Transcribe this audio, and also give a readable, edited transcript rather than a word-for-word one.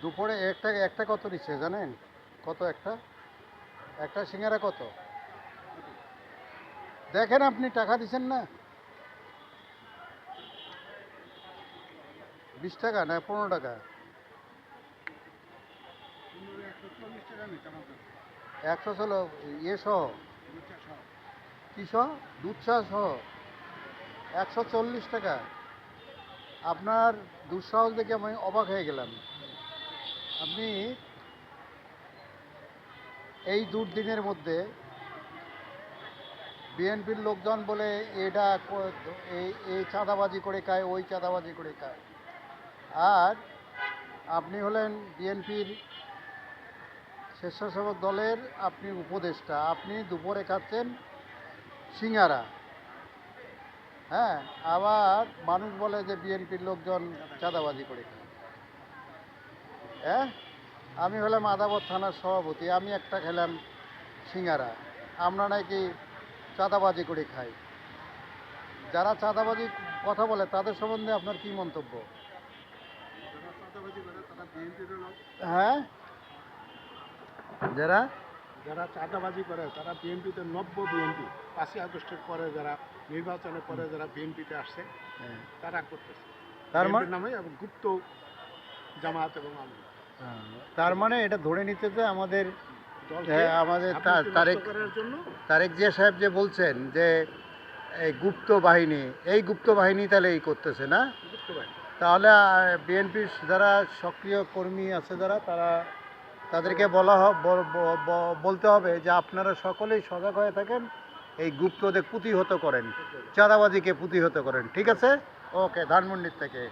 দুপুরে একটা একটা কত নিচ্ছে জানেন? কত একটা? একটা সিঙ্গারা কত? দেখেন আপনি টাকা দিচ্ছেন না? 20 টাকা না 15 টাকা? 100 ছিল ইয়ে সহ, কি সহ? দুধ চা সহ 140 টাকা। আপনার দুঃসাহস দেখে আমি অবাক হয়ে গেলাম। আপনি এই দুর্দিনের মধ্যে বিএনপির লোকজন বলে এটা এই চাঁদাবাজি করে খায়, ওই চাঁদাবাজি করে খায়, আর আপনি হলেন বিএনপির স্বেচ্ছাসেবক দলের আপনি উপদেষ্টা, আপনি দুপুরে খাচ্ছেন সিঙ্গারা। হ্যাঁ, আবার মানুষ বলে যে বিএনপির লোকজন চাঁদাবাজি করে খায়। হ্যাঁ, আমি হলাম আদাবর থানার সভাপতি, আমি একটা খেলাম সিঙ্গারা, আমরা নাকি চাঁদাবাজি করে খাই। যারা চাঁদাবাজি কথা বলে তাদের সম্বন্ধে আপনার কি মন্তব্য? হ্যাঁ, যারা যারা চাঁদাবাজি করে তারা বিএনপিতে নব্য বিএনপি 5ই আগস্টের পরে যারা নির্বাচনের পরে যারা বিএনপিতে আসছে তারা করতেছে তার নামে এবং গুপ্ত জামাত এবং আওয়ামী লীগ। তার মানে এটা ধরে নিতে যে আমাদের আমাদের তারেক জিয়া সাহেব যে বলছেন যে এই গুপ্ত বাহিনী, এই গুপ্ত বাহিনী তাহলে এই করতেছে না? গুপ্ত বাহিনী। তাহলে বিএনপির যারা সক্রিয় কর্মী আছে যারা, তাদেরকে বলতে হবে যে আপনারা সকলেই সজাগ হয়ে থাকেন, এই গুপ্তদের প্রতিহত করেন, চাঁদাবাজিকে প্রতিহত করেন। ঠিক আছে? ওকে, ধানমন্ডির থেকে।